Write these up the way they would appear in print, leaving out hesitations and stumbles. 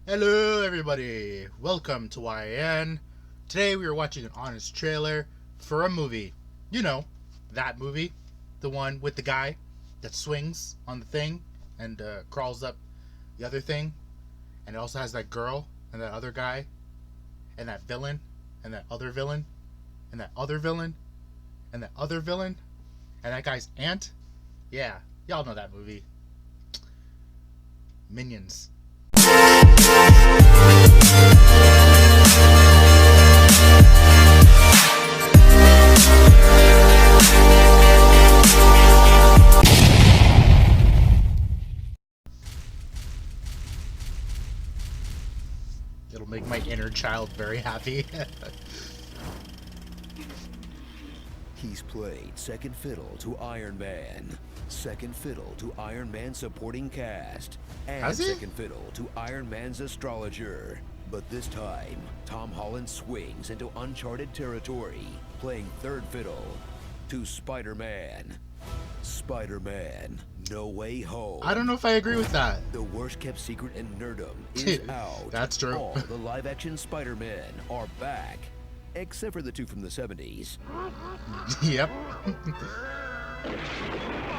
Hello everybody, welcome to YN. Today we are watching an honest trailer for a movie. You know, that movie. The one with the guy that swings on the thing and crawls up the other thing. And it also has that girl and that other guy and that villain and that other villain and that other villain and that other villain and that guy's aunt. Yeah, y'all know that movie. Minions. It'll make my inner child very happy. He's played second fiddle to Iron Man, second fiddle to Iron Man's supporting cast, and second fiddle to Iron Man's astrologer. But this time, Tom Holland swings into uncharted territory, playing third fiddle to Spider-Man. Spider-Man, No Way Home. I don't know if I agree with that. The worst kept secret in nerdom is out. That's true. All the live-action Spider-Men are back, except for the two from the 70s. Yep.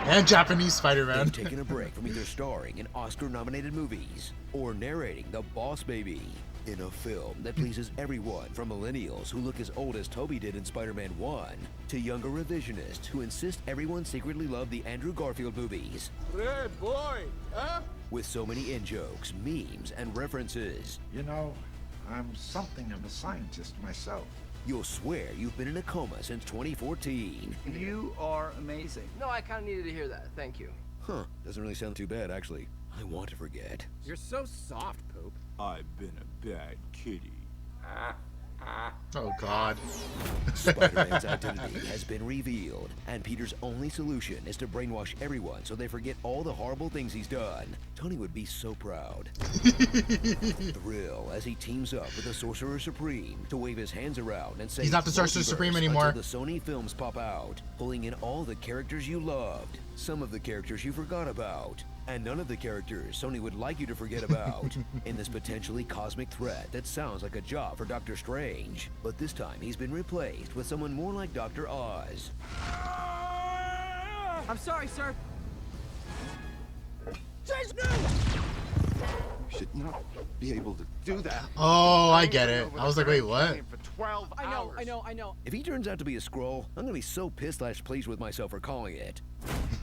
And Japanese Spider-Man. They've taken a break from either starring in Oscar-nominated movies or narrating The Boss Baby in a film that pleases everyone from millennials who look as old as Toby did in Spider-Man 1 to younger revisionists who insist everyone secretly loved the Andrew Garfield movies. Red boy, huh? With so many in-jokes, memes, and references. You know, I'm something of a scientist myself. You'll swear you've been in a coma since 2014. You are amazing. No, I kind of needed to hear that. Thank you. Huh, doesn't really sound too bad, actually. I want to forget. You're so soft, Poop. I've been a bad kitty. Oh God. Spider-Man's identity has been revealed, and Peter's only solution is to brainwash everyone so they forget all the horrible things he's done. Tony would be so proud. Thrill as he teams up with the Sorcerer Supreme to wave his hands around and say he's not the Sorcerer Supreme anymore. Until the Sony films pop out, pulling in all the characters you loved, some of the characters you forgot about, and none of the characters Sony would like you to forget about in this potentially cosmic threat that sounds like a job for Doctor Strange. But this time he's been replaced with someone more like Dr. Oz. I'm sorry, sir. You should not be able to do that. Oh, I get it. I was like, wait, what? For 12 hours. I know. If he turns out to be a Skrull, I'm gonna be so pissed/pleased with myself for calling it.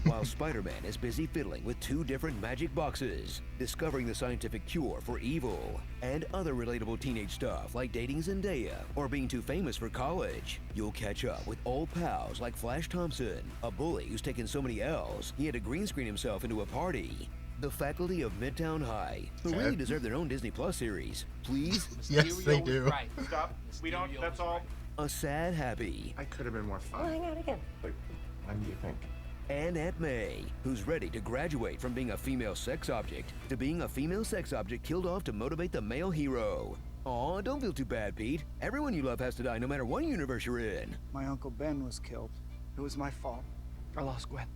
While Spider-Man is busy fiddling with two different magic boxes, discovering the scientific cure for evil, and other relatable teenage stuff like dating Zendaya or being too famous for college, you'll catch up with old pals like Flash Thompson, a bully who's taken so many L's he had to green screen himself into a party, the faculty of Midtown High, who really deserve their own Disney Plus series. Please? Yes, they do. Right. Stop. We don't. That's all. A sad happy. I could have been more fun. Hang on again. Wait, when do you think? And Aunt May, who's ready to graduate from being a female sex object to being a female sex object killed off to motivate the male hero. Aw, don't feel too bad, Pete. Everyone you love has to die no matter what universe you're in. My Uncle Ben was killed. It was my fault. I lost Gwen.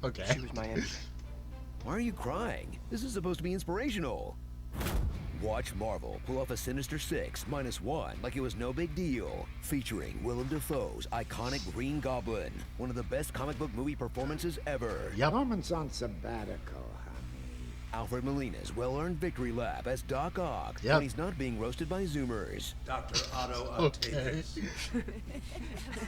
Okay. She was my enemy. Why are you crying? This is supposed to be inspirational. Watch Marvel pull off a Sinister Six -1 like it was no big deal, featuring Willem Dafoe's iconic Green Goblin, one of the best comic book movie performances ever. Yep. Norman's on sabbatical, honey. Alfred Molina's well-earned victory lap as Doc Ock Yep. when he's not being roasted by Zoomers. Dr. Otto Okay.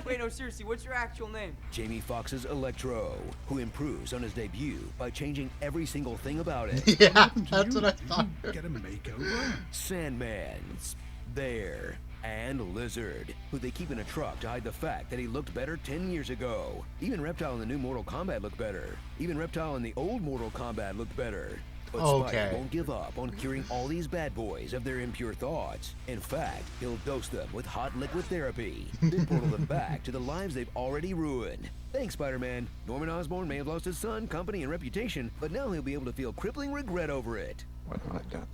Wait, no, seriously, what's your actual name? Jamie Foxx's Electro, who improves on his debut by changing every single thing about it. Yeah, that's what I thought. Get a makeover? Sandman's there. And Lizard, who they keep in a truck to hide the fact that he looked better 10 years ago. Even Reptile in the new Mortal Kombat looked better. Even Reptile in the old Mortal Kombat looked better. But Spider won't give up on curing all these bad boys of their impure thoughts. In fact, he'll dose them with hot liquid therapy, then portal them back to the lives they've already ruined. Thanks, Spider-Man. Norman Osborn may have lost his son, company, and reputation, but now he'll be able to feel crippling regret over it. What have I done?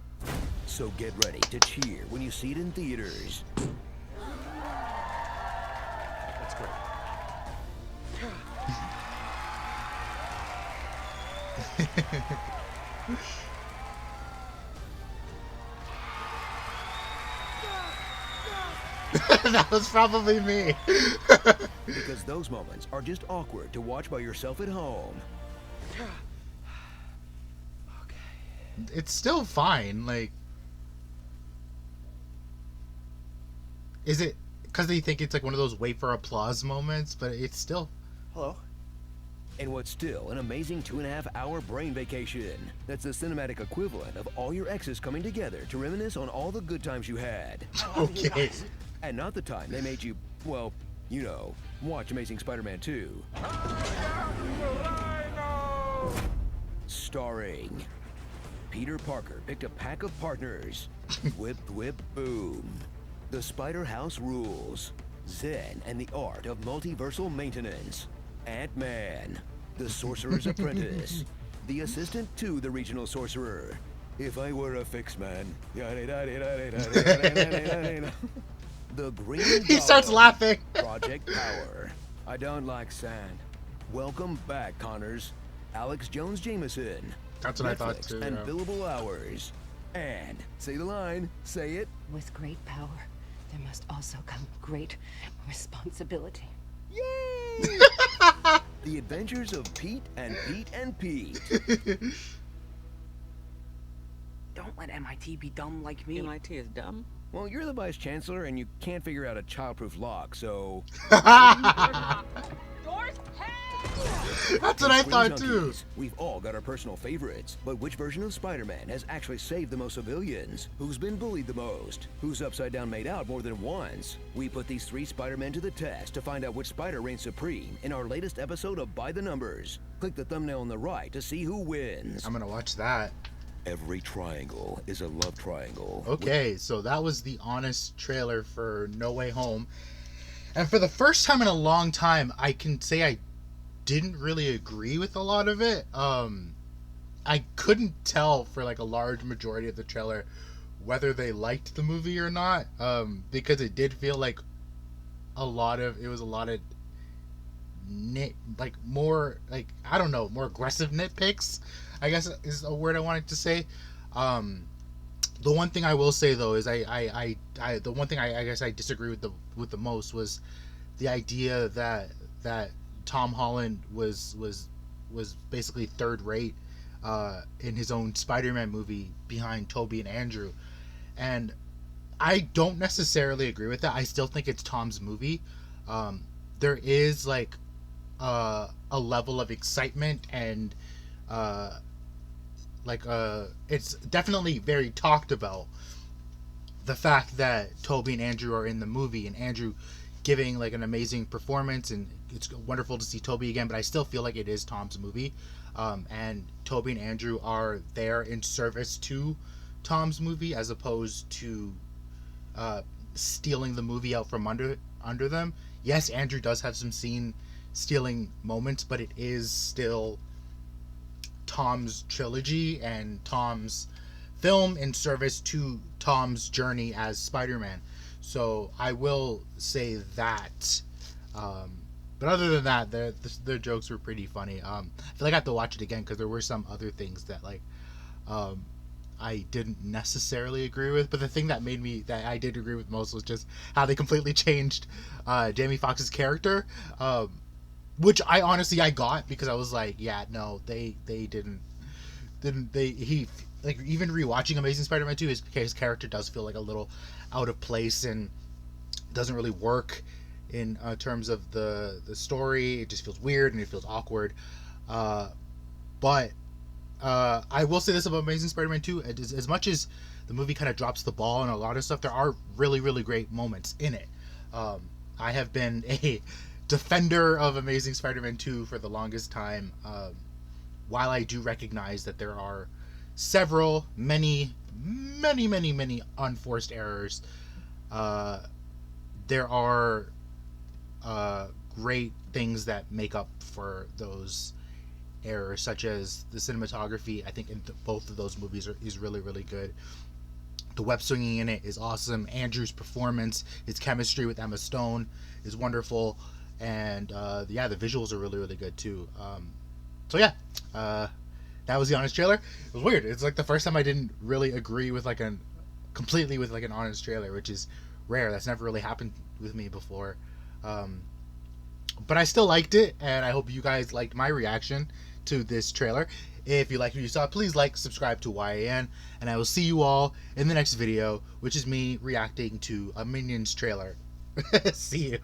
So get ready to cheer when you see it in theaters. That's great. That was probably me. Because those moments are just awkward to watch by yourself at home. It's still fine. Like, is it because they think it's like one of those wait for applause moments? But it's still. Hello? And what's still an amazing 2.5-hour brain vacation. That's the cinematic equivalent of all your exes coming together to reminisce on all the good times you had. Okay. And not the time they made you, well, you know, watch Amazing Spider-Man 2. Starring Peter Parker picked a pack of partners. Whip, whip, boom. The Spider House rules. Zen and the art of multiversal maintenance. Ant-Man, the Sorcerer's Apprentice, the assistant to the regional sorcerer. If I were a fix man. The Green He starts Goblin, laughing. Project Power. I don't like sand. Welcome back, Connors. Alex Jones Jameson. That's what I thought Netflix too. And Yeah. billable hours. And say the line. Say it. With great power, there must also come great responsibility. Yay! The Adventures of Pete and Pete and Pete. Don't let MIT be dumb like me. MIT is dumb? Well, you're the vice chancellor and you can't figure out a childproof lock, so. That's what I Screen thought too. Junkies, we've all got our personal favorites, but which version of Spider-Man has actually saved the most civilians? Who's been bullied the most? Who's upside down made out more than once? We put these 3 Spider-Men to the test to find out which Spider reigns supreme in our latest episode of By the Numbers. Click the thumbnail on the right to see who wins. I'm gonna watch that. Every triangle is a love triangle. Okay, so that was the honest trailer for No Way Home. And for the first time in a long time, I can say I didn't really agree with a lot of it. I couldn't tell for like a large majority of the trailer whether they liked the movie or not, because it did feel like it was a lot of more aggressive nitpicks, I guess is a word I wanted to say. The one thing I will say though is I the one thing I guess I disagree with the most was the idea that Tom Holland was basically third rate in his own Spider-Man movie behind Tobey and Andrew. And I don't necessarily agree with that. I still think it's Tom's movie. There is like a level of excitement and it's definitely very talked about, the fact that Tobey and Andrew are in the movie and Andrew giving like an amazing performance, and it's wonderful to see Tobey again, but I still feel like it is Tom's movie, and Tobey and Andrew are there in service to Tom's movie as opposed to stealing the movie out from under them. Yes, Andrew does have some scene stealing moments, but it is still Tom's trilogy and Tom's film in service to Tom's journey as Spider-Man. So I will say that. But other than that, the jokes were pretty funny. I feel like I have to watch it again because there were some other things that I didn't necessarily agree with. But the thing that I did agree with most was just how they completely changed Jamie Foxx's character. Which I honestly got, because I was like, yeah, no, they didn't he, like, even rewatching Amazing Spider-Man 2, his character does feel like a little out of place and doesn't really work in terms of the story. It just feels weird and it feels awkward. But I will say this about Amazing Spider-Man 2, as much as the movie kind of drops the ball and a lot of stuff, there are really, really great moments in it. I have been a defender of Amazing Spider-Man 2 for the longest time. While I do recognize that there are many unforced errors, there are great things that make up for those errors, such as the cinematography. I think in both of those movies is really, really good. The web swinging in it is awesome. Andrew's performance, his chemistry with Emma Stone is wonderful. And the visuals are really, really good too. That was the honest trailer. It was weird. It's like the first time I didn't really agree with completely with an honest trailer, which is rare. That's never really happened with me before. But I still liked it, and I hope you guys liked my reaction to this trailer. If you liked what you saw, please like, subscribe to YAN, and I will see you all in the next video, which is me reacting to a Minions trailer. See you.